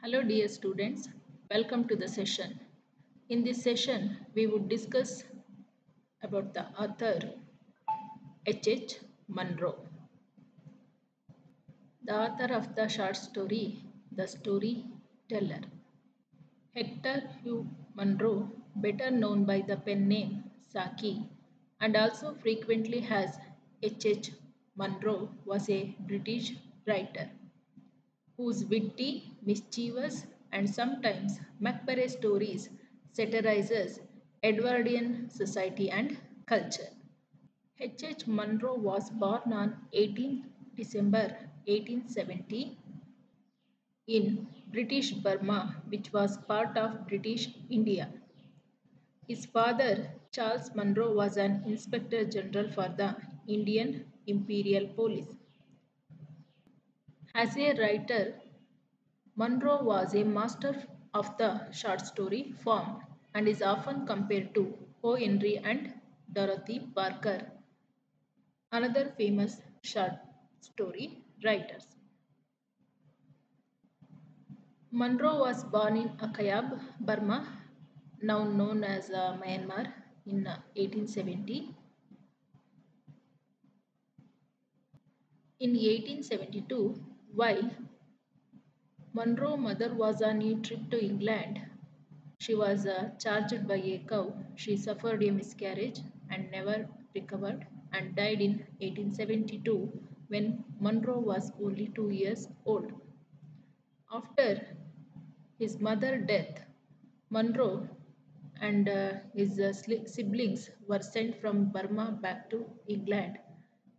Hello dear students, welcome to the session. In this session, we would discuss about the author H Munro, the author of the short story The Storyteller. Hector Hugh Munro, better known by the pen name Saki, and also frequently as H Munro, was a British writer whose witty, mischievous, and sometimes Macbeth stories satirizes Edwardian society and culture. H. Munro was born on 18 December 1870 in British Burma, which was part of British India. His father, Charles Munro, was an Inspector General for the Indian Imperial Police. As a writer, Munro was a master of the short story form and is often compared to O. Henry and Dorothy Parker, another famous short story writers. Munro was born in Akayab, Burma, now known as Myanmar, in 1870. In 1872, while Munro's mother was on a trip to England, she was charged by a cow. She suffered a miscarriage and never recovered and died in 1872 when Munro was only 2 years old. After his mother's death, Munro and his siblings were sent from Burma back to England,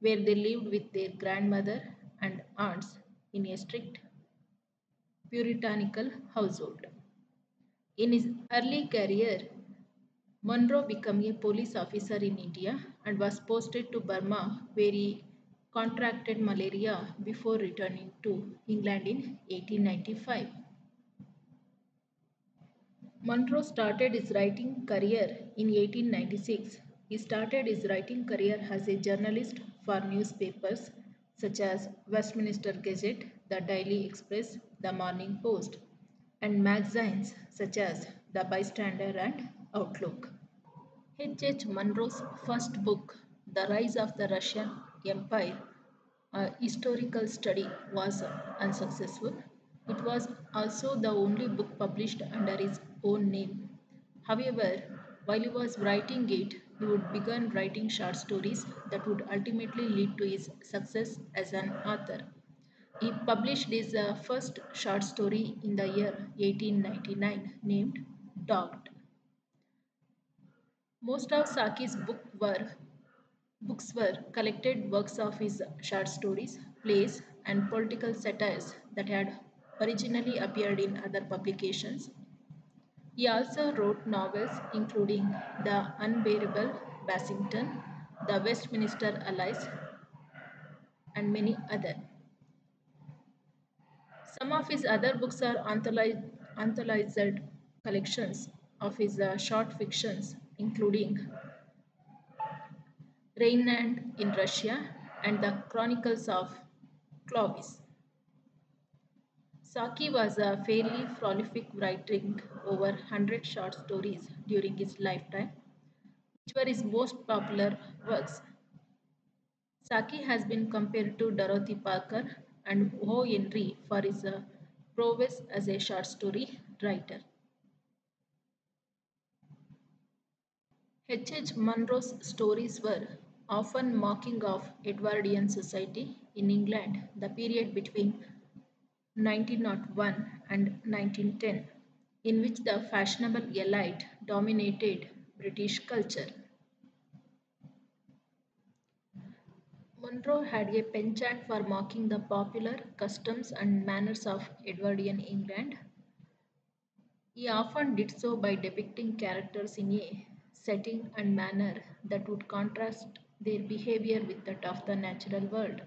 where they lived with their grandmother and aunts in a strict puritanical household. In his early career, Munro became a police officer in India and was posted to Burma, where he contracted malaria before returning to England in 1895. Munro started his writing career in 1896. He started his writing career as a journalist for newspapers such as Westminster Gazette, the Daily Express, the Morning Post, and magazines such as The Bystander and Outlook. H. Munro's first book, The Rise of the Russian Empire, a historical study, was unsuccessful. It was also the only book published under his own name. However, while he was writing it, he would begin writing short stories that would ultimately lead to his success as an author. He published his first short story in the year 1899 named Dogged. Most of Saki's books were collected works of his short stories, plays, and political satires that had originally appeared in other publications. He also wrote novels including The Unbearable Bassington, The Westminster Allies, and many other. Some of his other books are anthologized collections of his short fictions, including Rhineland in Russia and the Chronicles of Clovis. Saki was a fairly prolific writing over 100 short stories during his lifetime, which were his most popular works. Saki has been compared to Dorothy Parker and O. Henry for his prowess as a short story writer. H. Munro's stories were often mocking of Edwardian society in England, the period between 1901 and 1910, in which the fashionable elite dominated British culture. Munro had a penchant for mocking the popular customs and manners of Edwardian England. He often did so by depicting characters in a setting and manner that would contrast their behavior with that of the natural world,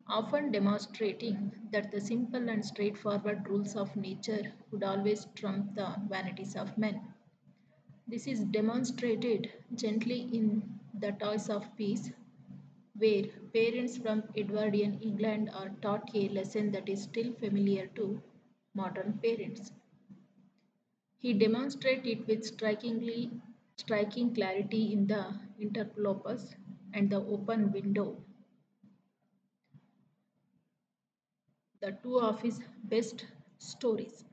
often demonstrating that the simple and straightforward rules of nature would always trump the vanities of men. This is demonstrated gently in The Toys of Peace, where parents from Edwardian England are taught a lesson that is still familiar to modern parents. He demonstrated it with striking clarity in the interlopers and the open window, the two of his best stories.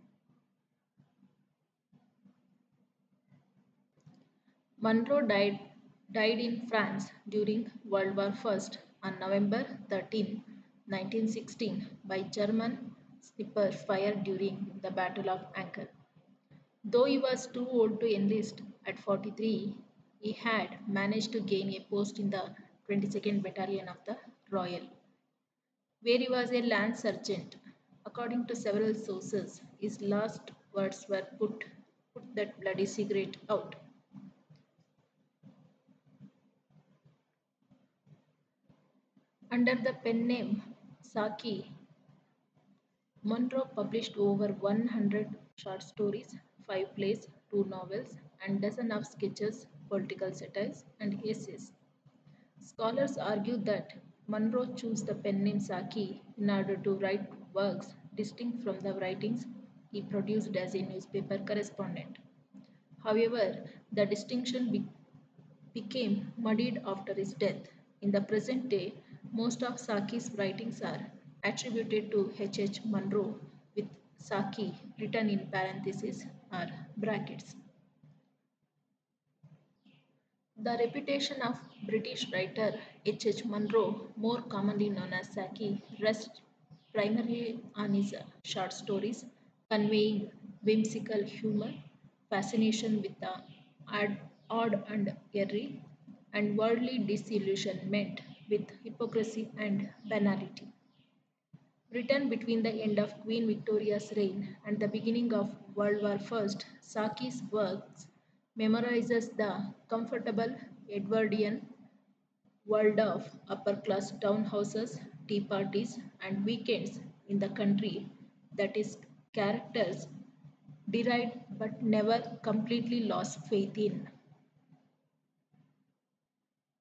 Munro died in France during World War I on November 13, 1916, by German sniper fire during the Battle of Ancre. Though he was too old to enlist at 43, he had managed to gain a post in the 22nd Battalion of the Royal, where he was a lance sergeant. According to several sources, his last words were put that bloody cigarette out. Under the pen name Saki, Munro published over 100 short stories, 5 plays, 2 novels, and dozens of sketches, political satires, and essays. Scholars argue that Munro chose the pen name Saki in order to write works distinct from the writings he produced as a newspaper correspondent. However, the distinction became muddied after his death. In the present day, most of Saki's writings are attributed to H Munro, with Saki written in parentheses or brackets. The reputation of British writer H Munro, more commonly known as Saki, rests primarily on his short stories conveying whimsical humor, fascination with the odd and eerie, and worldly disillusionment with hypocrisy and banality. Written between the end of Queen Victoria's reign and the beginning of World War I, Saki's works memorizes the comfortable Edwardian world of upper class townhouses, tea parties, and weekends in the country that his characters deride but never completely lost faith in.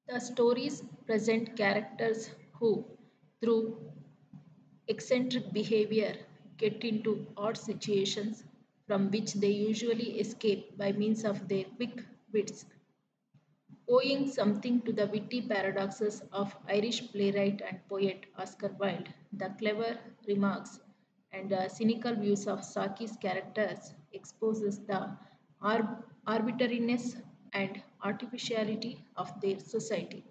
The stories present characters who, through eccentric behavior, get into odd situations from which they usually escape by means of their quick wits. Owing something to the witty paradoxes of Irish playwright and poet Oscar Wilde, the clever remarks and cynical views of Saki's characters exposes the arbitrariness and artificiality of their society.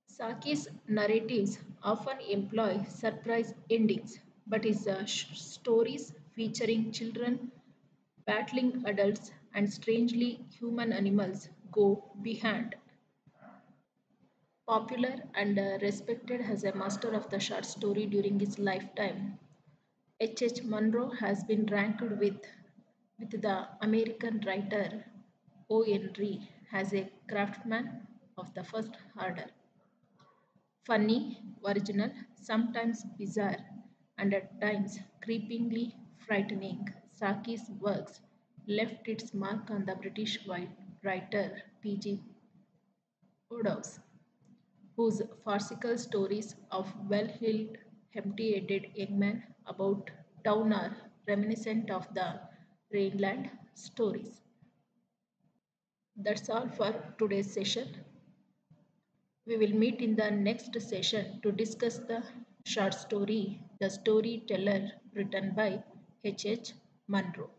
Saki's narratives often employ surprise endings, but his stories featuring children, battling adults, and strangely human animals go beyond. Popular and respected as a master of the short story during his lifetime, H. Munro has been ranked with the American writer O. Henry as a craftsman of the first order. Funny, original, sometimes bizarre, and at times creepingly frightening, Saki's works left its mark on the British writer P.G. Wodehouse, whose farcical stories of well-heeled, empty-headed young men about town are reminiscent of the Rainland stories. That's all for today's session. We will meet in the next session to discuss the short story, The Storyteller, written by H. Munro.